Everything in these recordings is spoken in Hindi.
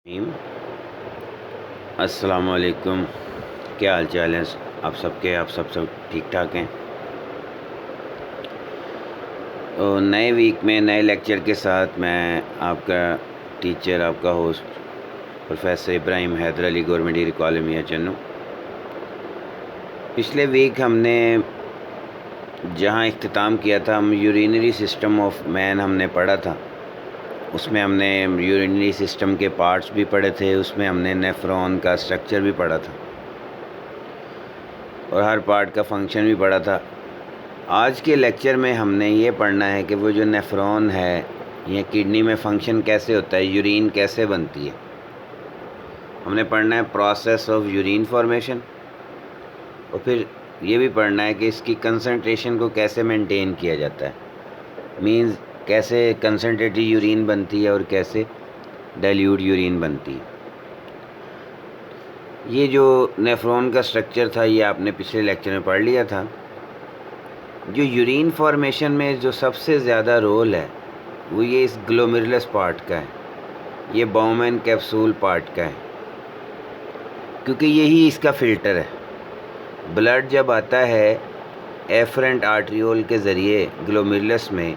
टीम अस्सलाम वालेकुम। क्या हाल चाल है आप सब ठीक ठाक हैं। तो नए वीक में नए लेक्चर के साथ मैं आपका टीचर आपका host professor Ibrahim Haider Ali government degree college Mian Channu. पिछले वीक हमने जहां इख्तिताम किया था, हम यूरिनरी सिस्टम ऑफ मैन हमने पढ़ा था। उसमें हमने यूरिनरी सिस्टम के पार्ट्स भी पढ़े थे, उसमें हमने नेफ्रॉन का स्ट्रक्चर भी पढ़ा था और हर पार्ट का फंक्शन भी पढ़ा था। आज के लेक्चर में हमने ये पढ़ना है कि वो जो नेफ्रॉन है, ये किडनी में फंक्शन कैसे होता है, यूरिन कैसे बनती है। हमने पढ़ना है प्रोसेस ऑफ यूरिन फॉर्मेशन, और फिर ये भी पढ़ना है कि इसकी कंसंट्रेशन को कैसे मेंटेन किया जाता है। मींस कैसे कंसनट्रेटेड यूरिन बनती है और कैसे डाइल्यूट यूरिन बनती है। ये जो नेफ्रॉन का स्ट्रक्चर था, ये आपने पिछले लेक्चर में पढ़ लिया था। जो यूरिन फॉर्मेशन में जो सबसे ज़्यादा रोल है वो ये इस ग्लोमेरुलस पार्ट का है, ये बाउमैन कैप्सूल पार्ट का है, क्योंकि यही इसका फ़िल्टर है। ब्लड जब आता है एफरेंट आर्ट्रियोल के ज़रिए ग्लोमेरुलस में,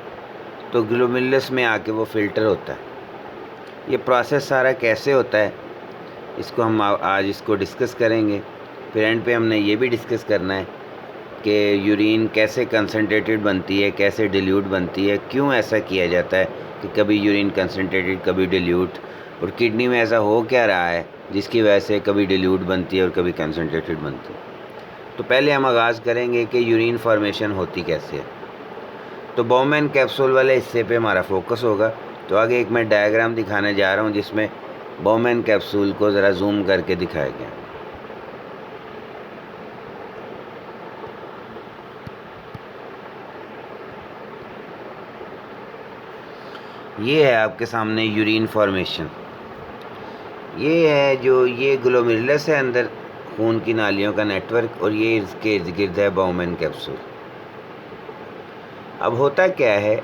तो ग्लोमेरुलस में आके वो फ़िल्टर होता है। ये प्रोसेस सारा कैसे होता है, इसको हम आज इसको डिस्कस करेंगे। फिर एंड पे हमने ये भी डिस्कस करना है कि यूरिन कैसे कंसनट्रेटेड बनती है, कैसे डिल्यूट बनती है, क्यों ऐसा किया जाता है कि कभी यूरिन कंसनट्रेटेड कभी डिल्यूट, और किडनी में ऐसा हो क्या रहा है जिसकी वजह से कभी डिल्यूट बनती है और कभी कंसनट्रेटेड बनती है। तो पहले हम आगाज़ करेंगे कि यूरिन फॉर्मेशन होती कैसे है। तो बाउमैन कैप्सूल वाले हिस्से पे हमारा फोकस होगा। तो आगे एक मैं डायग्राम दिखाने जा रहा हूँ जिसमें बाउमैन कैप्सूल को ज़रा जूम करके दिखाया गया। ये है आपके सामने यूरिन फॉर्मेशन। ये है जो ये ग्लोमेरुलस है, अंदर खून की नालियों का नेटवर्क, और ये इसके इर्द गिर्द है बाउमैन कैप्सूल। अब होता क्या है,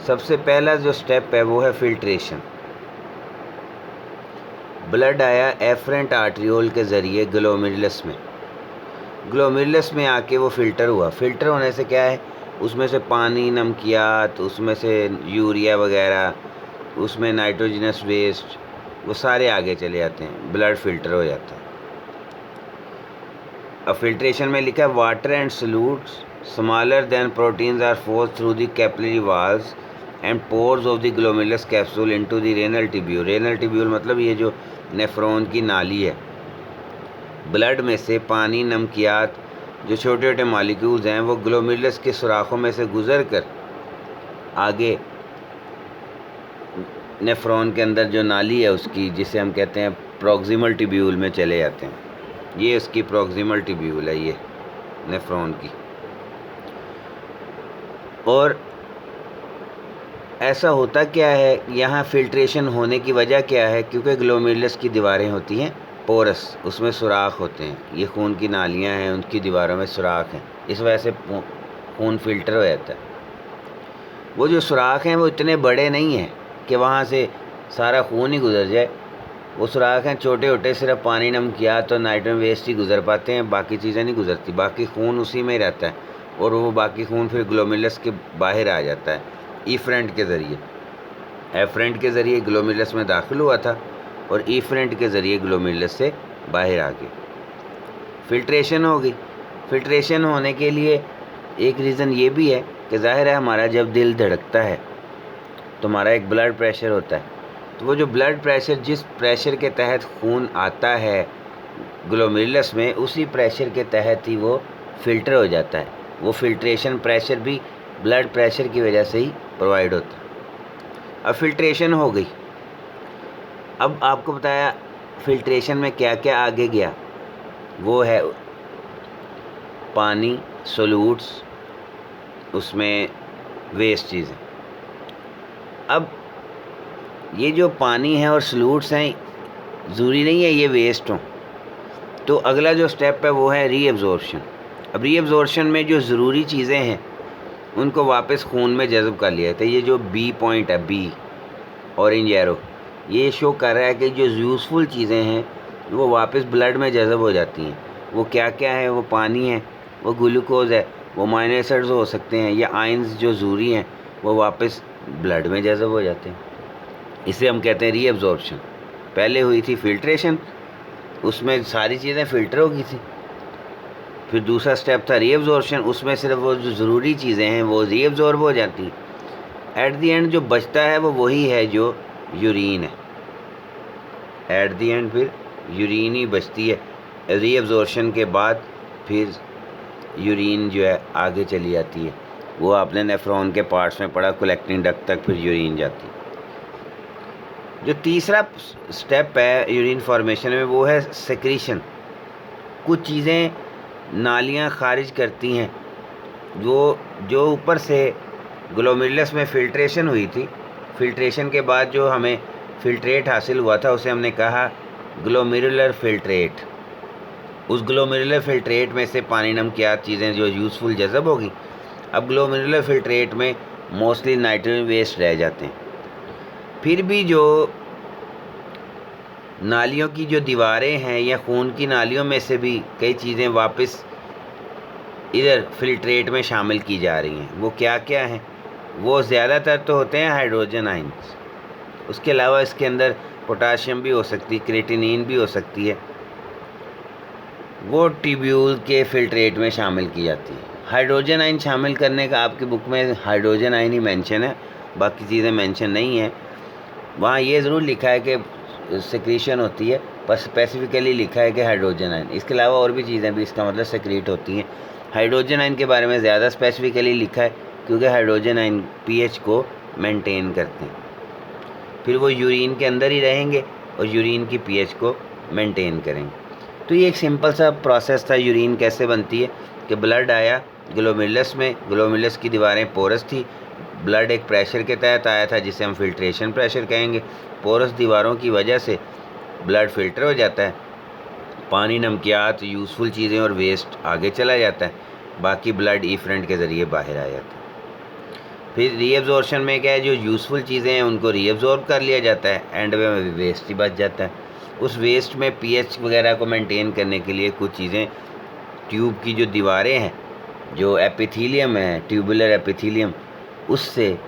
सबसे पहला जो स्टेप है वो है फिल्ट्रेशन। ब्लड आया एफरेंट आर्ट्रियोल के ज़रिए ग्लोमेरुलस में, ग्लोमेरुलस में आके वो फ़िल्टर हुआ। फ़िल्टर होने से क्या है, उसमें से पानी, नमकियात, उसमें से यूरिया वगैरह, उसमें नाइट्रोजनस वेस्ट, वो सारे आगे चले जाते हैं, ब्लड फ़िल्टर हो जाता है। अब फिल्ट्रेशन में लिखा है water and solutes smaller than proteins are force through the capillary walls and pores of the glomerulus capsule into the renal tubule. Renal tubule मतलब ये जो नेफ्रॉन की नाली है। ब्लड में से पानी, नमकियात, जो छोटे छोटे मॉलिक्यूल्स हैं, वो ग्लोमेरुलस के सुराखों में से गुजर कर आगे नेफ्रॉन के अंदर जो नाली है उसकी, जिसे हम कहते हैं प्रॉक्सिमल ट्यूब्यूल में चले जाते हैं। ये उसकी प्रॉक्सिमल ट्यूब्यूल है, ये नेफ्रॉन की। और ऐसा होता क्या है, यहाँ फिल्ट्रेशन होने की वजह क्या है, क्योंकि ग्लोमेरुलस की दीवारें होती हैं पोरस, उसमें सुराख होते हैं। ये खून की नालियाँ हैं, उनकी दीवारों में सुराख हैं, इस वजह से खून फिल्टर हो जाता है। वो जो सुराख हैं वो इतने बड़े नहीं हैं कि वहाँ से सारा खून ही गुजर जाए। वो सुराख हैं छोटे छोटे, सिर्फ पानी, नमकियात तो नाइट्रोजन वेस्ट ही गुजर पाते हैं, बाकी चीज़ें नहीं गुजरती। बाकी खून उसी में रहता है, और वो बाकी खून फिर ग्लोमेरुलस के बाहर आ जाता है ईफरेंट के ज़रिए। एफरेंट के ज़रिए ग्लोमेरुलस में दाखिल हुआ था, और ईफरेंट के ज़रिए ग्लोमेरुलस से बाहर आ गए। फिल्ट्रेशन हो गई। फिल्ट्रेशन होने के लिए एक रीज़न ये भी है कि ज़ाहिर है हमारा जब दिल धड़कता है तो हमारा एक ब्लड प्रेशर होता है। तो वो जो ब्लड प्रेशर, जिस प्रेशर के तहत खून आता है ग्लोमेरुलस में, उसी प्रेशर के तहत ही वो फ़िल्टर हो जाता है। वो फिल्ट्रेशन प्रेशर भी ब्लड प्रेशर की वजह से ही प्रोवाइड होता है। अब फिल्ट्रेशन हो गई। अब आपको बताया फिल्ट्रेशन में क्या क्या आगे गया, वो है पानी, सोल्यूट्स, उसमें वेस्ट चीज़ें। अब ये जो पानी है और सोल्यूट्स हैं, ज़रूरी नहीं है ये वेस्ट हों। तो अगला जो स्टेप है वो है रीअब्जॉर्प्शन। अब रीअब्जॉर्प्शन में जो ज़रूरी चीज़ें हैं उनको वापस खून में जज़ब कर लिया जाता है। ये जो बी पॉइंट है, बी ऑरेंज एरो, ये शो कर रहा है कि जो यूज़फुल चीज़ें हैं वो वापस ब्लड में जज़ब हो जाती हैं। वो क्या क्या है? वो पानी है, वो ग्लूकोज है, वो माइनर एसिड्स हो सकते हैं, या आयंस जो ज़रूरी हैं वो वापस ब्लड में जज़ब हो जाते हैं। इसे हम कहते हैं रीअब्जॉर्प्शन। पहले हुई थी फिल्ट्रेशन, उसमें सारी चीज़ें फ़िल्टर हो गई थी। फिर दूसरा स्टेप था रीअब्जॉर्प्शन, उसमें सिर्फ वो जो ज़रूरी चीज़ें हैं वो रीअब्जॉर्ब हो जाती। एट दी एंड जो बचता है वो वही है जो यूरिन है। एट दी एंड फिर यूरिन ही बचती है। रीअब्जॉर्प्शन के बाद फिर यूरिन जो है आगे चली जाती है। वो आपने नेफ्रॉन के पार्ट्स में पढ़ा, कलेक्टिंग डक्ट तक फिर यूरिन जाती है। जो तीसरा स्टेप है यूरिन फॉर्मेशन में वो है सेक्रीशन। कुछ चीज़ें नालियाँ खारिज करती हैं जो ऊपर से ग्लोमेरुलस में फ़िल्ट्रेशन हुई थी। फ़िल्ट्रेशन के बाद जो हमें फ़िल्ट्रेट हासिल हुआ था उसे हमने कहा ग्लोमेरुलर फ़िल्ट्रेट। उस ग्लोमेरुलर फ़िल्ट्रेट में से पानी नमकियात चीज़ें जो यूज़फुल जज़ब होगी। अब ग्लोमेरुलर फ़िल्ट्रेट में मोस्टली नाइट्रोजन वेस्ट रह जाते हैं। फिर भी जो नालियों की जो दीवारें हैं या खून की नालियों में से भी कई चीज़ें वापस इधर फ़िल्ट्रेट में शामिल की जा रही हैं। वो क्या क्या हैं? वो ज़्यादातर तो होते हैं हाइड्रोजन आयंस। उसके अलावा इसके अंदर पोटाशियम भी हो सकती है, क्रेटिनिन भी हो सकती है। वो ट्यूब्यूल के फ़िल्ट्रेट में शामिल की जाती है। हाइड्रोजन आयन शामिल करने का आपकी बुक में हाइड्रोजन आयन ही मेंशन है, बाकी चीज़ें मेंशन नहीं है। वहाँ ये ज़रूर लिखा है कि सेक्रीशन होती है, पर स्पेसिफिकली लिखा है कि हाइड्रोजन आयन। इसके अलावा और भी चीज़ें भी इसका मतलब सेक्रीट होती हैं। हाइड्रोजन आयन के बारे में ज़्यादा स्पेसिफिकली लिखा है क्योंकि हाइड्रोजन आयन पीएच को मेंटेन करते हैं। फिर वो यूरिन के अंदर ही रहेंगे और यूरिन की पीएच को मेंटेन करेंगे। तो ये एक सिंपल सा प्रोसेस था। यूरिन कैसे बनती है कि ब्लड आया ग्लोमेरुलस में, ग्लोमेरुलस की दीवारें पोरस थी, ब्लड एक प्रेशर के तहत आया था जिसे हम फिल्ट्रेशन प्रेशर कहेंगे। पोरस दीवारों की वजह से ब्लड फिल्टर हो जाता है, पानी, नमकियात, यूज़फुल चीज़ें और वेस्ट आगे चला जाता है, बाकी ब्लड इफरेंट के ज़रिए बाहर आ जाता है। फिर रीअब्जॉर्प्शन में क्या है, जो यूज़फुल चीज़ें हैं उनको रीअब्जॉर्ब कर लिया जाता है, एंड में वेस्ट ही बच जाता है। उस वेस्ट में पीएच वगैरह को मेंटेन करने के लिए कुछ चीज़ें, ट्यूब की जो दीवारें हैं, जो एपिथेलियम है, ट्यूबुलर एपिथेलियम, उससे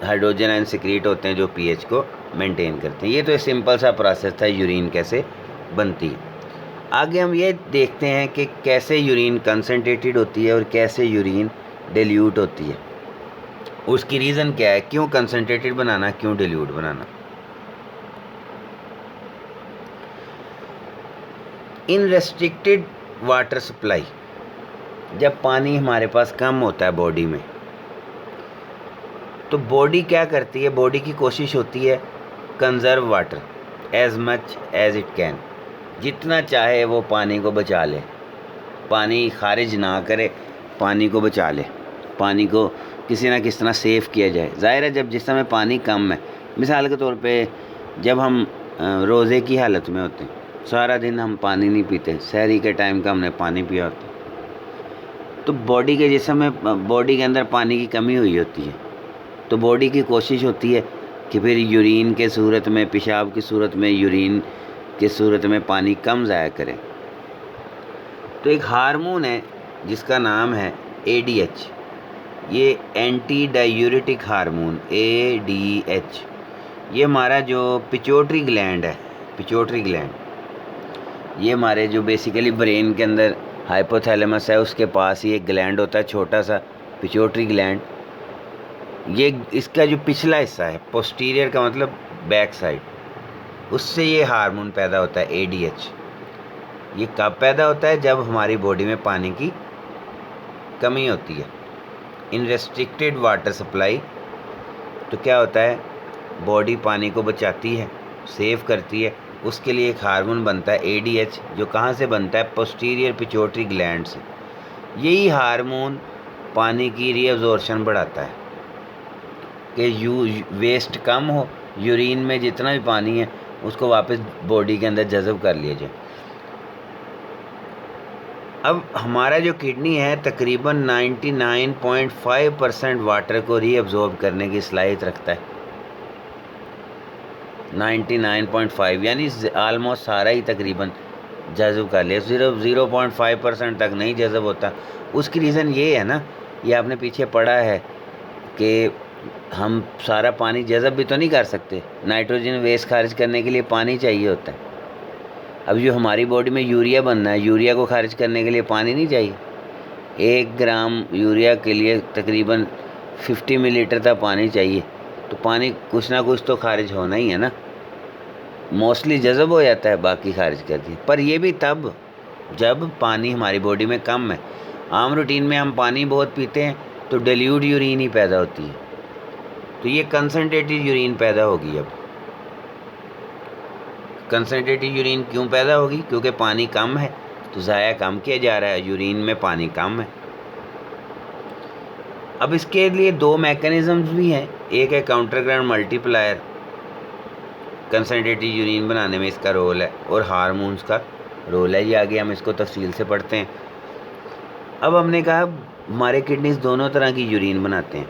हाइड्रोजन आयन सिक्रीट होते हैं जो पीएच को मेंटेन करते हैं। ये तो एक सिंपल सा प्रोसेस था यूरिन कैसे बनती है। आगे हम ये देखते हैं कि कैसे यूरिन कंसनट्रेटेड होती है और कैसे यूरिन डिल्यूट होती है। उसकी रीज़न क्या है, क्यों कंसनट्रेटेड बनाना, क्यों डिल्यूट बनाना। इन रेस्ट्रिक्टेड वाटर सप्लाई, जब पानी हमारे पास कम होता है बॉडी में, तो बॉडी क्या करती है, बॉडी की कोशिश होती है conserve water as much as it can. जितना चाहे वो पानी को बचा ले, पानी खारिज ना करे, पानी को बचा ले, पानी को किसी ना किस तरह सेव किया जाए। ज़ाहिर है जब जिस समय पानी कम है, मिसाल के तौर पे जब हम रोज़े की हालत में होते हैं, सारा दिन हम पानी नहीं पीते, सहरी के टाइम का हमने पानी पिया होता, तो बॉडी के जिस समय बॉडी के अंदर पानी की कमी हुई होती है, तो बॉडी की कोशिश होती है कि फिर यूरिन के सूरत में, पेशाब की सूरत में, यूरिन के सूरत में पानी कम ज़ाया करें। तो एक हार्मोन है जिसका नाम है ADH, ये एंटी डायूरेटिक हार्मोन ADH। ये हमारा जो पिट्यूटरी ग्लैंड है, पिट्यूटरी ग्लैंड, ये हमारे जो बेसिकली ब्रेन के अंदर हाइपोथैलेमस है उसके पास ही एक ग्लैंड होता है छोटा सा, पिट्यूटरी ग्लैंड। ये इसका जो पिछला हिस्सा है, पोस्टीरियर का मतलब बैक साइड, उससे ये हार्मोन पैदा होता है ADH। ये कब पैदा होता है, जब हमारी बॉडी में पानी की कमी होती है। इन रेस्ट्रिक्टेड वाटर सप्लाई, तो क्या होता है, बॉडी पानी को बचाती है, सेव करती है, उसके लिए एक हार्मोन बनता है ADH, जो कहाँ से बनता है, पोस्टीरियर पिट्यूटरी ग्लैंड से। यही हार्मोन पानी की रीअब्जॉर्प्शन बढ़ाता है कि वेस्ट कम हो, यूरिन में जितना भी पानी है उसको वापस बॉडी के अंदर जज़ब कर लिया जाए। अब हमारा जो किडनी है तकरीबन 99.5% वाटर को रीअब्जॉर्ब करने की सलाहियत रखता है। 99.5 यानी आलमोस्ट सारा ही तकरीबन जज़ब कर लिया। 0.5% तक नहीं जज़ब होता। उसकी रीज़न ये है ना, ये आपने पीछे पढ़ा है कि हम सारा पानी जज़ब भी तो नहीं कर सकते। नाइट्रोजन वेस्ट खारिज करने के लिए पानी चाहिए होता है। अब जो हमारी बॉडी में यूरिया बनना है, यूरिया को खारिज करने के लिए पानी नहीं चाहिए। 1 ग्राम यूरिया के लिए तकरीबन 50 मिलीलीटर तक पानी चाहिए। तो पानी कुछ ना कुछ तो खारिज होना ही है ना। मोस्टली जज़ब हो जाता है, बाकी खारिज कर दिए। पर ये भी तब जब पानी हमारी बॉडी में कम है। आम रूटीन में हम पानी बहुत पीते हैं तो डिल्यूट यूरिन ही पैदा होती है। तो ये कंसनट्रेटेड यूरिन पैदा होगी। अब कंसनट्रेटेड यूरिन क्यों पैदा होगी? क्योंकि पानी कम है तो ज़ाया कम किया जा रहा है, यूरिन में पानी कम है। अब इसके लिए 2 मैकेनिज़म्स भी हैं। एक है counter ground multiplier, concentrated urine बनाने में इसका रोल है, और हार्मोन्स का रोल है। ये आगे हम इसको तफसील से पढ़ते हैं। अब हमने कहा हमारे किडनीज दोनों तरह की यूरिन बनाते हैं,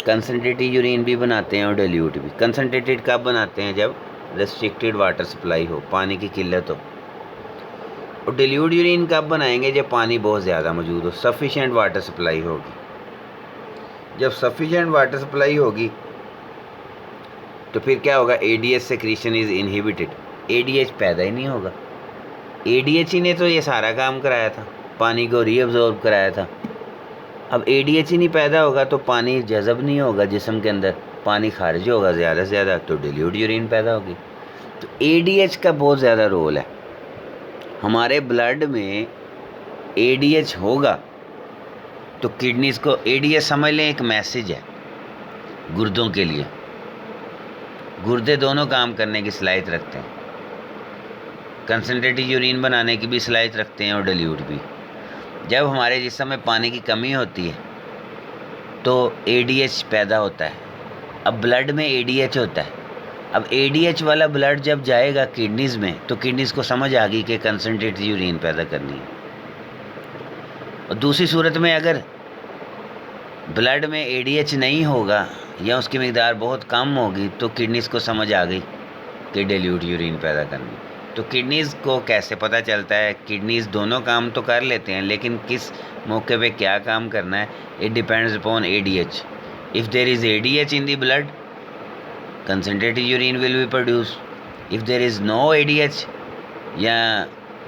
कंसनट्रेटेड यूरिन भी बनाते हैं और डिल्यूट भी। कंसनट्रेटेड कब बनाते हैं? जब रेस्ट्रिक्टेड वाटर सप्लाई हो, पानी की किल्लत हो। और डिल्यूट यूरिन कब बनाएंगे? जब पानी बहुत ज़्यादा मौजूद हो, सफिशेंट वाटर सप्लाई होगी। जब सफिशेंट वाटर सप्लाई होगी तो फिर क्या होगा? ADH secretion is inhibited. ADH पैदा ही नहीं होगा। ADH ही ने तो ये सारा काम कराया था, पानी को रीअब्जॉर्ब कराया था। अब ADH ही नहीं पैदा होगा तो पानी जज़ब नहीं होगा जिस्म के अंदर, पानी खारिज होगा ज़्यादा से ज़्यादा, तो डिल्यूट यूरिन पैदा होगी। तो ADH का बहुत ज़्यादा रोल है। हमारे ब्लड में ADH होगा तो किडनीज़ को, ADH समझ लें एक मैसेज है गुर्दों के लिए। गुर्दे दोनों काम करने की सलाहियत रखते हैं, कंसनट्रेटेड यूरिन बनाने की भी सलाहियत रखते हैं और डिल्यूट भी। जब हमारे जिस्म में पानी की कमी होती है तो ADH पैदा होता है। अब ब्लड में ADH होता है। अब ADH वाला ब्लड जब जाएगा किडनीज़ में तो किडनीज़ को समझ आ गई कि कंसनट्रेटेड यूरिन पैदा करनी है। और दूसरी सूरत में अगर ब्लड में ADH नहीं होगा या उसकी मिकदार बहुत कम होगी तो किडनीज़ को समझ आ गई कि डिल्यूट यूरिन पैदा करनी। तो किडनीज़ को कैसे पता चलता है? किडनीज़ दोनों काम तो कर लेते हैं, लेकिन किस मौके पे क्या काम करना है, it depends upon ADH। If there is ADH in the blood, concentrated urine will be produced. If there is no ADH या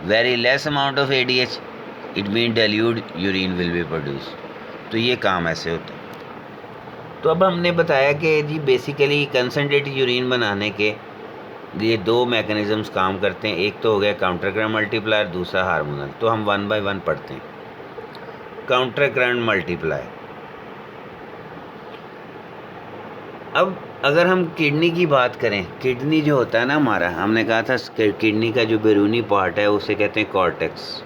very less amount of ADH, it means dilute urine will be produced. तो ये काम ऐसे होता है। तो अब हमने बताया कि जी बेसिकली कंसनट्रेटेड यूरिन बनाने के ये 2 मैकेनिज़म्स काम करते हैं। एक तो हो गया काउंटर करंट मल्टीप्लायर, दूसरा हार्मोनल। तो हम 1 बाय 1 पढ़ते हैं। Counter current multiplier. अब अगर हम किडनी की बात करें, किडनी जो होता है ना हमारा, हमने कहा था किडनी का जो बैरूनी पार्ट है उसे कहते हैं कॉर्टेक्स।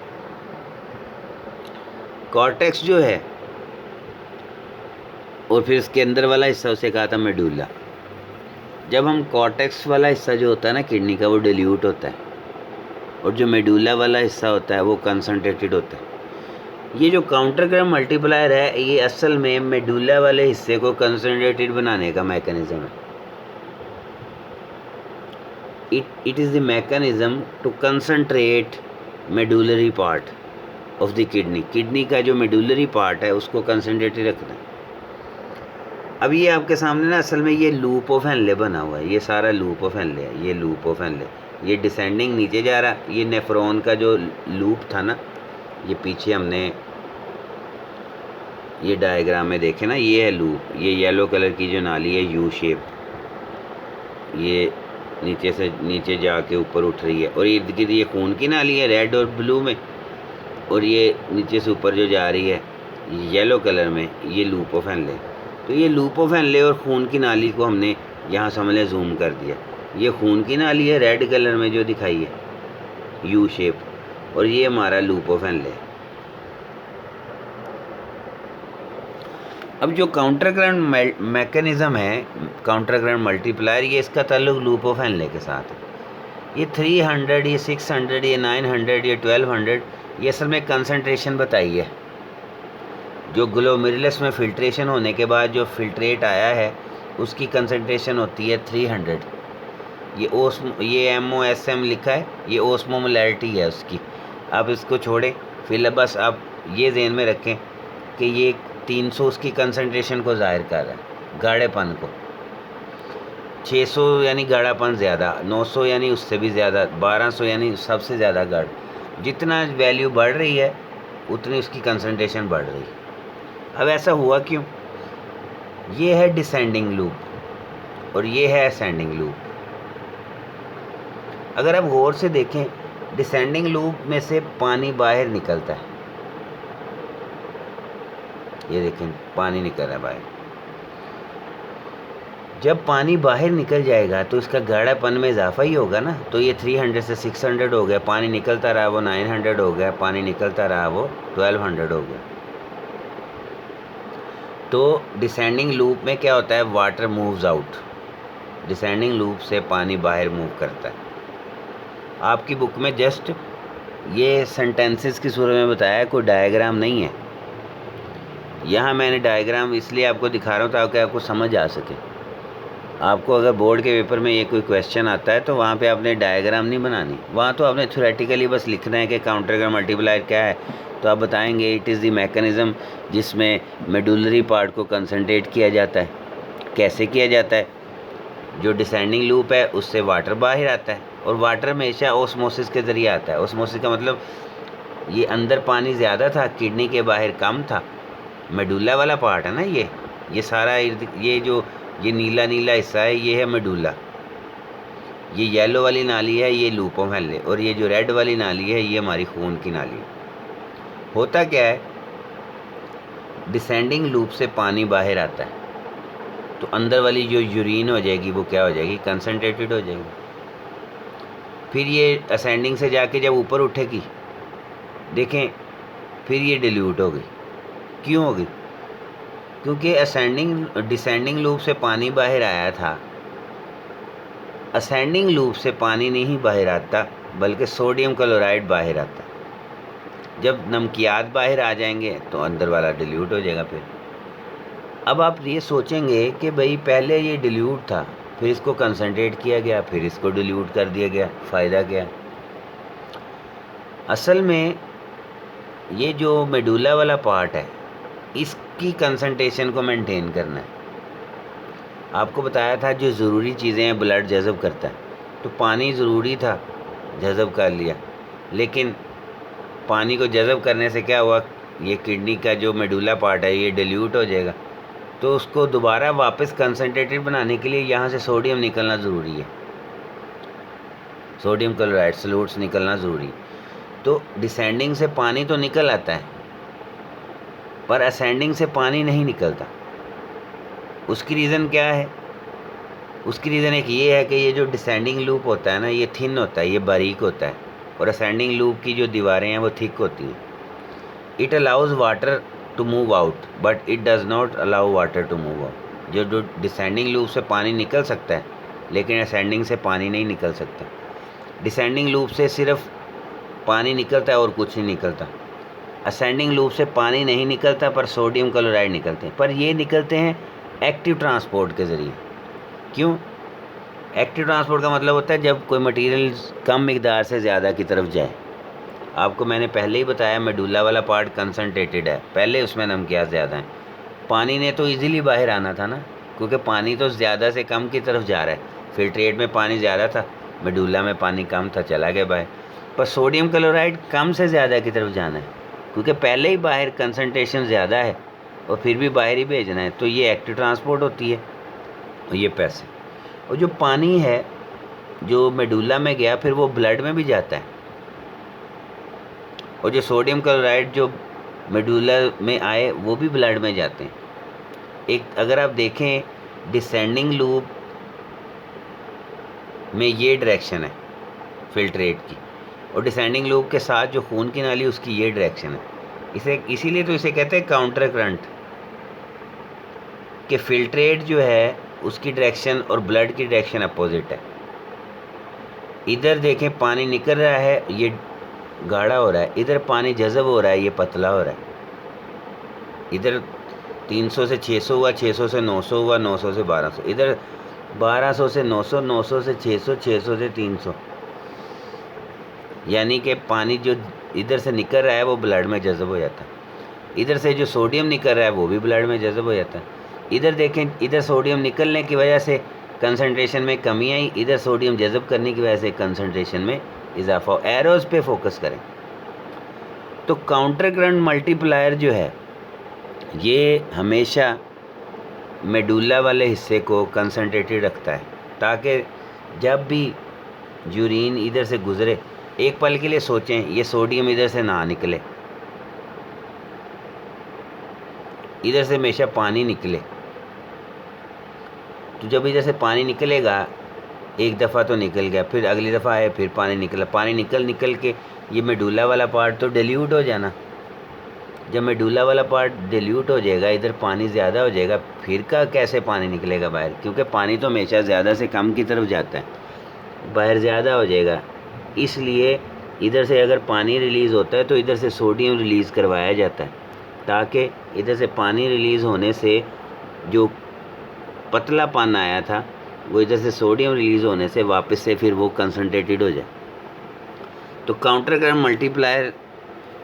कॉर्टेक्स जो है, और फिर इसके अंदर वाला हिस्सा उसे कहा था मेडुला। जब हम कॉर्टेक्स वाला हिस्सा जो होता है ना किडनी का, वो डिल्यूट होता है, और जो मेडुला वाला हिस्सा होता है वो कंसनट्रेटेड होता है। ये जो काउंटर करंट मल्टीप्लायर है, ये असल में मेडुला वाले हिस्से को कंसनट्रेटेड बनाने का मैकेनिज्म है। It is the mechanism to concentrate medullary part of the kidney. Kidney का जो मेडुलरी पार्ट है उसको कंसनट्रेटेड रखना है। अब ये आपके सामने ना असल में ये लूप ऑफ हेनले बना हुआ है। ये सारा लूप ऑफ हेनले है, ये लूप ऑफ हेनले, ये डिसेंडिंग नीचे जा रहा है। ये नेफ्रॉन का जो लूप था ना, ये पीछे हमने ये डायग्राम में देखे ना, ये है लूप। ये येलो कलर की जो नाली है यू शेप, ये नीचे से नीचे जाके ऊपर उठ रही है, और इर्द गिर्द ये खून की नाली है रेड और ब्लू में, और ये नीचे से ऊपर जो जा रही है येलो कलर में, ये लूप ऑफ हेनले। तो ये लूप ऑफ हेनले और खून की नाली को हमने यहाँ समझ जूम कर दिया। ये खून की नाली है रेड कलर में जो दिखाई है यू शेप, और ये हमारा लूप ऑफ हेनले है। अब जो काउंटर करंट मैकेनिज़्म है, काउंटर करंट मल्टीप्लायर, ये इसका ताल्लुक लूप ऑफ हेनले के साथ है। ये 300, ये 600, ये 900, ये 1200, ये असल में कंसंट्रेशन बताई है। जो ग्लोमेरुलस में फ़िल्ट्रेशन होने के बाद जो फिल्ट्रेट आया है उसकी कंसंट्रेशन होती है 300। ये MOSM लिखा है, ये ओस्मोमोलैरिटी है उसकी। आप इसको छोड़ें, फिर बस आप ये ज़हन में रखें कि ये 300 उसकी कंसंट्रेशन को ज़ाहिर कर रहा है, गाढ़ेपन को। 600 यानी गाढ़ापन ज़्यादा, 900 यानी उससे भी ज़्यादा, 1200 यानी सबसे ज़्यादा गाढ़। जितना वैल्यू बढ़ रही है उतनी उसकी कंसंट्रेशन बढ़ रही है। अब ऐसा हुआ क्यों? ये है डिसेंडिंग लूप और ये है असेंडिंग लूप। अगर आप गौर से देखें, डिसेंडिंग लूप में से पानी बाहर निकलता है, ये देखें पानी निकल रहा है बाहर। जब पानी बाहर निकल जाएगा तो इसका गाढ़ापन में इजाफा ही होगा ना। तो ये 300 से 600 हो गया, पानी निकलता रहा वो 900 हो गया, पानी निकलता रहा वो 1200 हो गया। तो डिसेंडिंग लूप में क्या होता है? Water moves out. Descending loop से पानी बाहर मूव करता है। आपकी बुक में जस्ट ये सेंटेंसेस की सूरत में बताया है, कोई डायग्राम नहीं है। यहाँ मैंने डायग्राम इसलिए आपको दिखा रहा हूँ ताकि आपको समझ आ सके। आपको अगर बोर्ड के पेपर में ये कोई क्वेश्चन आता है तो वहाँ पे आपने डायग्राम नहीं बनानी, वहाँ तो आपने थ्योरेटिकली बस लिखना है कि काउंटर का मल्टीप्लायर क्या है। तो आप बताएंगे इट इज़ द मैकेनिज़्म जिसमें मेडुलरी पार्ट को कंसंट्रेट किया जाता है। कैसे किया जाता है? जो डिसेंडिंग लूप है उससे वाटर बाहर आता है, और वाटर हमेशा ओस्मोसिस के ज़रिए आता है। ओस्मोसिस का मतलब ये अंदर पानी ज़्यादा था, किडनी के बाहर कम था। मेडुला वाला पार्ट है ना, ये सारा ये नीला नीला हिस्सा है, ये है मेडुला। ये येलो वाली नाली है, ये लूपोमेल्ले, और ये जो रेड वाली नाली है ये हमारी खून की नाली है। होता क्या है? डिसेंडिंग लूप से पानी बाहर आता है तो अंदर वाली जो यूरिन हो जाएगी वो क्या हो जाएगी? कंसनट्रेटेड हो जाएगी। फिर ये असेंडिंग से जाके जब ऊपर उठेगी, देखें, फिर ये डिल्यूट हो गई। क्यों हो गई? क्योंकि डिसेंडिंग लूप से पानी बाहर आया था, असेंडिंग लूप से पानी नहीं बाहर आता बल्कि सोडियम क्लोराइड बाहर आता। जब नमकियात बाहर आ जाएंगे तो अंदर वाला डिल्यूट हो जाएगा। फिर अब आप ये सोचेंगे कि भाई पहले ये डिल्यूट था, फिर इसको कंसंट्रेट किया गया, फिर इसको डिल्यूट कर दिया गया, फ़ायदा क्या? असल में ये जो मेडुला वाला पार्ट है इसकी कंसंट्रेशन को मेंटेन करना है। आपको बताया था जो ज़रूरी चीज़ें हैं ब्लड जज़ब करता है, तो पानी ज़रूरी था, जज़ब कर लिया, लेकिन पानी को जज़ब करने से क्या हुआ? ये किडनी का जो मेडुला पार्ट है ये डिल्यूट हो जाएगा। तो उसको दोबारा वापस कंसंट्रेटेड बनाने के लिए यहाँ से सोडियम निकलना ज़रूरी है, सोडियम क्लोराइड सॉल्यूट्स निकलना ज़रूरी। तो डिसेंडिंग से पानी तो निकल आता है पर असेंडिंग से पानी नहीं निकलता। उसकी रीज़न क्या है? उसकी रीज़न एक ये है कि ये जो डिसेंडिंग लूप होता है ना, ये थिन होता है, ये बारीक होता है, और असेंडिंग लूप की जो दीवारें हैं वो थिक होती हैं। It allows water to move out but it does not allow water to move out. जो डिसेंडिंग लूप से पानी निकल सकता है लेकिन असेंडिंग से पानी नहीं निकल सकता। डिसेंडिंग लूप से सिर्फ पानी निकलता है और कुछ नहीं निकलता। असेंडिंग लूप से पानी नहीं निकलता पर सोडियम क्लोराइड निकलते हैं, पर ये निकलते हैं एक्टिव ट्रांसपोर्ट के ज़रिए। क्यों? एक्टिव ट्रांसपोर्ट का मतलब होता है जब कोई मटेरियल कम मिकदार से ज़्यादा की तरफ जाए। आपको मैंने पहले ही बताया मेडुला वाला पार्ट कंसंट्रेटेड है, पहले उसमें नमकियात ज़्यादा है। पानी ने तो इजीली बाहर आना था ना, क्योंकि पानी तो ज़्यादा से कम की तरफ जा रहा है। फिल्ट्रेट में पानी ज़्यादा था, मेडुला में पानी कम था, चला गया बाहर। पर सोडियम क्लोराइड कम से ज़्यादा की तरफ जाना है, क्योंकि पहले ही बाहर कंसंट्रेशन ज़्यादा है और फिर भी बाहर ही भेजना है, तो ये एक्टिव ट्रांसपोर्ट होती है और ये पैसे। और जो पानी है जो मेडुला में गया फिर वो ब्लड में भी जाता है, और जो सोडियम क्लोराइड जो मेडुला में आए वो भी ब्लड में जाते हैं। एक अगर आप देखें डिसेंडिंग लूप में ये डायरेक्शन है फिल्ट्रेट की, और डिसेंडिंग लूप के साथ जो खून की नाली उसकी ये डायरेक्शन है। इसीलिए तो इसे कहते हैं काउंटर करंट, कि फिल्ट्रेट जो है उसकी डायरेक्शन और ब्लड की डायरेक्शन अपोजिट है। इधर देखें पानी निकल रहा है, ये गाढ़ा हो रहा है, इधर पानी जज़ब हो रहा है, ये पतला हो रहा है। इधर 300 से 600 हुआ, 600 से 900 हुआ, 900 से 1200। इधर 1200 से 900, 900 से 600, 600 से 300, यानी कि पानी जो इधर से निकल रहा है वो ब्लड में जज़ब हो जाता है। इधर से जो सोडियम निकल रहा है वो भी ब्लड में जज़ब हो जाता है। इधर देखें, इधर सोडियम निकलने की वजह से कंसंट्रेशन में कमी आई, इधर सोडियम जज़ब करने की वजह से कंसंट्रेशन में इजाफा। एरोज़ पे फोकस करें। तो काउंटर करंट मल्टीप्लायर जो है ये हमेशा मेडुला वाले हिस्से को कंसंट्रेटेड रखता है, ताकि जब भी यूरिन इधर से गुज़रे, एक पल के लिए सोचें ये सोडियम इधर से ना निकले, इधर से हमेशा पानी निकले। तो जब इधर से पानी निकलेगा, एक दफ़ा तो निकल गया, फिर अगली दफ़ा आए, फिर पानी निकला, पानी निकल के ये मेडुला वाला पार्ट तो डिल्यूट हो जाना। जब मेडुला वाला पार्ट डिल्यूट हो जाएगा, इधर पानी ज़्यादा हो जाएगा, फिर का कैसे पानी निकलेगा बाहर, क्योंकि पानी तो हमेशा ज़्यादा से कम की तरफ जाता है, बाहर ज़्यादा हो जाएगा। इसलिए इधर से अगर पानी रिलीज़ होता है तो इधर से सोडियम रिलीज़ करवाया जाता है, ताकि इधर से पानी रिलीज़ होने से जो पतलापन आया था वो इधर से सोडियम रिलीज़ होने से वापस से फिर वो कंसनट्रेटेड हो जाए। तो काउंटर करंट मल्टीप्लायर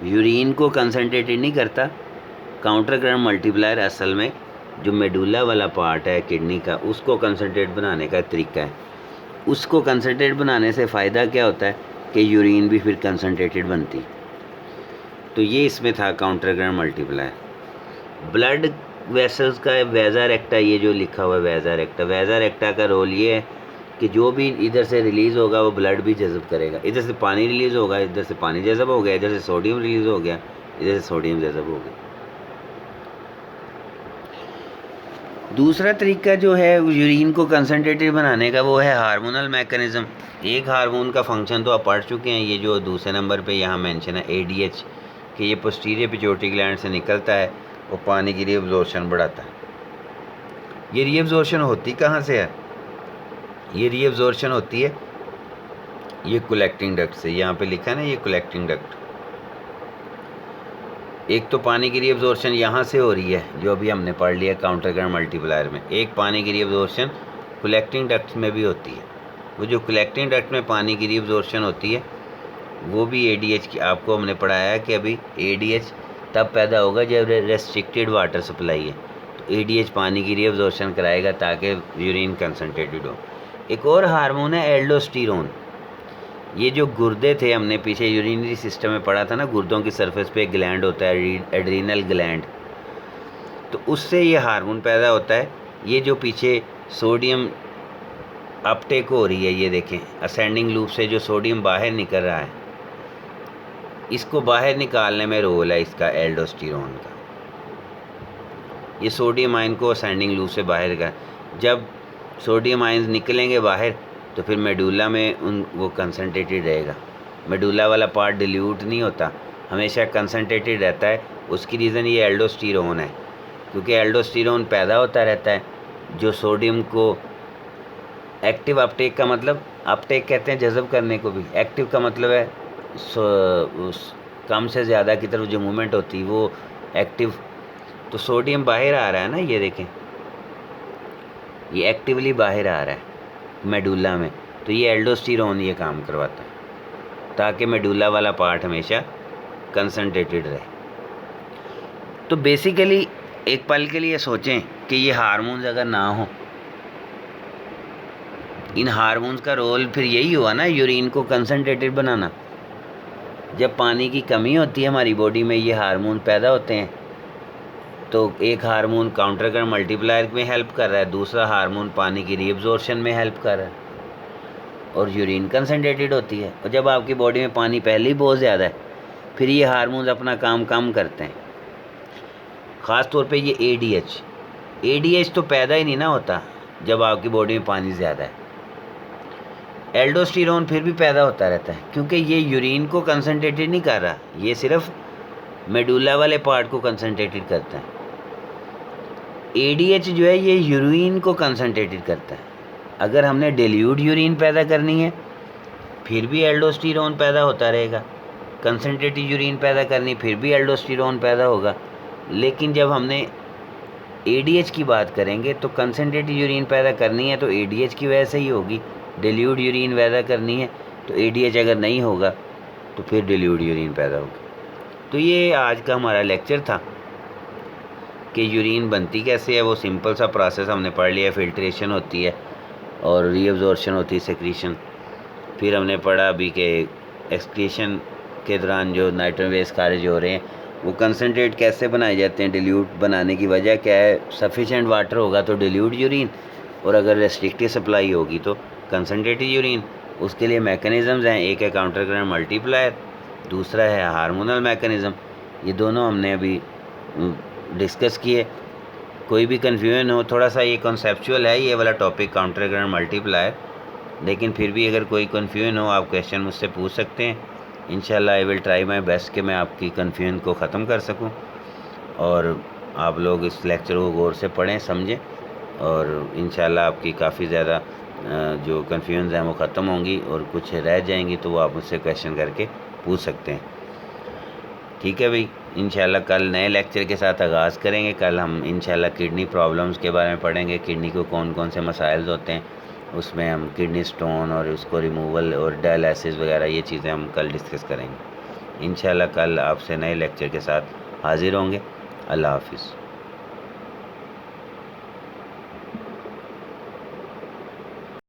यूरिन को कंसनट्रेटेड नहीं करता। काउंटर करंट मल्टीप्लायर असल में जो मेडुला वाला पार्ट है किडनी का, उसको कंसनट्रेट बनाने का तरीका है। उसको कंसनट्रेट बनाने से फ़ायदा क्या होता है कि यूरिन भी फिर कंसनट्रेटेड बनती। तो ये इसमें था counter current multiplier. Blood vessels का वेज़र एक्टा, ये जो लिखा हुआ है वेज़र एक्टा का रोल ये है कि जो भी इधर से रिलीज़ होगा वो ब्लड भी जज़ब करेगा। इधर से पानी रिलीज़ होगा, इधर से पानी जज़ब हो गया, इधर से सोडियम रिलीज़ हो गया, इधर से सोडियम जज़ब हो गया। दूसरा तरीका जो है यूरिन को कंसनट्रेटेड बनाने का वो है हार्मोनल मैकेनिज़्म। एक हार्मोन का फंक्शन तो आप पढ़ चुके हैं, ये जो दूसरे नंबर पे यहाँ मेंशन है ADH, कि ये पोस्टीरियर पिट्यूटरी ग्लैंड से निकलता है, वो पानी की रीअब्जॉर्प्शन बढ़ाता है। ये रीअब्जॉर्प्शन होती कहाँ से है? ये रीअब्जॉर्प्शन होती है ये कलेक्टिंग डक्ट से। यहाँ पे लिखा है ना ये कलेक्टिंग डक्ट। एक तो पानी की रीअब्जॉर्प्शन यहाँ से हो रही है जो अभी हमने पढ़ लिया काउंटर करंट मल्टीप्लायर में। एक पानी की रीअब्जॉर्प्शन कलेक्टिंग डक्ट में भी होती है। वो जो कलेक्टिंग डक्ट में पानी की रीअब्जॉर्प्शन होती है वो भी ADH की, आपको हमने पढ़ाया है कि अभी ADH तब पैदा होगा जब रेस्ट्रिक्टेड वाटर सप्लाई है। तो ADH पानी की रीअब्जॉर्प्शन कराएगा ताकि यूरिन कंसनट्रेटेड हो। एक और हार्मोन है एल्डोस्टेरोन। ये जो गुर्दे थे, हमने पीछे यूरिनरी सिस्टम में पढ़ा था ना, गुर्दों की सरफेस पे एक ग्लैंड होता है एड्रीनल ग्लैंड, तो उससे ये हार्मोन पैदा होता है। ये जो पीछे सोडियम अपटेक हो रही है, ये देखें असेंडिंग लूप से जो सोडियम बाहर निकल रहा है, इसको बाहर निकालने में रोल है इसका एल्डोस्टेरोन का। ये सोडियम आयन को असेंडिंग लूप से बाहर का, जब सोडियम आयन निकलेंगे बाहर तो फिर मेडुला में वो कंसनट्रेटेड रहेगा। मेडुला वाला पार्ट डिल्यूट नहीं होता, हमेशा कंसनट्रेटेड रहता है। उसकी रीज़न ये एल्डोस्टेरोन है, क्योंकि एल्डोस्टेरोन पैदा होता रहता है जो सोडियम को एक्टिव अपटेक का मतलब, अपटेक कहते हैं जज़ब करने को भी, एक्टिव का मतलब है कम से ज़्यादा की तरफ जो मूवमेंट होती है वो एक्टिव। तो सोडियम बाहर आ रहा है ना, ये देखें ये एक्टिवली बाहर आ रहा है मेडुला में, तो ये एल्डोस्टेरोन ये काम करवाता है ताकि मेडुला वाला पार्ट हमेशा कंसनट्रेटेड रहे। तो बेसिकली एक पल के लिए सोचें कि ये हार्मोन्स अगर ना हो, इन हार्मोन्स का रोल फिर यही हुआ ना यूरिन को कंसनट्रेटेड बनाना। जब पानी की कमी होती है हमारी बॉडी में, ये हार्मोन पैदा होते हैं। तो एक हार्मोन काउंटर करंट मल्टीप्लायर में हेल्प कर रहा है, दूसरा हार्मोन पानी की रीअब्जॉर्प्शन में हेल्प कर रहा है, और यूरिन कंसनट्रेटेड होती है। और जब आपकी बॉडी में पानी पहले ही बहुत ज़्यादा है, फिर ये हार्मोन्स अपना काम कम करते हैं। ख़ास तौर पे ये ADH तो पैदा ही नहीं ना होता जब आपकी बॉडी में पानी ज़्यादा है। एल्डोस्टेरोन फिर भी पैदा होता रहता है, क्योंकि ये यूरिन को कंसनट्रेटेड नहीं कर रहा, ये सिर्फ मेडुला वाले पार्ट को कंसनट्रेटेड करता है। ADH जो है ये यूरिन को कंसनट्रेटेड करता है। अगर हमने डिल्यूट यूरिन पैदा करनी है फिर भी एल्डोस्टेरोन पैदा होता रहेगा, कंसनट्रेटेड यूरिन पैदा करनी फिर भी एल्डोस्टेरोन पैदा होगा। लेकिन जब हमने एडीएच की बात करेंगे तो कंसनट्रेटेड यूरिन पैदा करनी है तो एडीएच की वजह से ही होगी। डिल्यूट यूरिन पैदा करनी है तो एडीएच अगर नहीं होगा तो फिर डिल्यूट यूरिन पैदा होगी। तो ये आज का हमारा लेक्चर था कि यूरिन बनती कैसे है। वो सिंपल सा प्रोसेस हमने पढ़ लिया, फिल्ट्रेशन होती है और रीअब्जॉर्प्शन होती है, सेक्रीशन। फिर हमने पढ़ा अभी कि एक्सक्रीशन के दौरान जो नाइट्रोजन बेस खारिज हो रहे हैं वो कंसनट्रेट कैसे बनाए जाते हैं। डिल्यूट बनाने की वजह क्या है, सफिशेंट वाटर होगा तो डिल्यूट यूरिन, और अगर रेस्ट्रिक्टिव सप्लाई होगी तो कंसनट्रेटेड यूरिन। उसके लिए मैकेनिज़म्स हैं, एक है काउंटर करंट मल्टीप्लायर, दूसरा है हार्मोनल मैकेनिज़्म। ये दोनों हमने अभी डिस्कस किए। कोई भी कन्फ्यूजन हो, थोड़ा सा ये कॉन्सेप्चुअल है ये वाला टॉपिक काउंटर करंट मल्टीप्लायर, लेकिन फिर भी अगर कोई कन्फ्यूजन हो आप क्वेश्चन मुझसे पूछ सकते हैं। इंशाल्लाह I will try my best कि मैं आपकी कन्फ्यूजन को ख़त्म कर सकूं और आप लोग इस लेक्चर को गौर से पढ़ें, समझें, और इंशाल्लाह आपकी काफ़ी ज़्यादा जो कन्फ्यूजन हैं वो ख़त्म होंगी, और कुछ रह जाएंगी तो वो आप मुझसे क्वेश्चन करके पूछ सकते हैं। ठीक है भाई, इंशाल्लाह कल नए लेक्चर के साथ आगाज़ करेंगे। कल हम इंशाल्लाह किडनी प्रॉब्लम्स के बारे में पढ़ेंगे, किडनी को कौन कौन से मसाइल होते हैं, उसमें हम किडनी स्टोन और उसको रिमूवल और डायलिसिस वगैरह ये चीज़ें हम कल डिस्कस करेंगे। इंशाल्लाह कल आपसे नए लेक्चर के साथ हाज़िर होंगे। अल्लाह हाफिज़।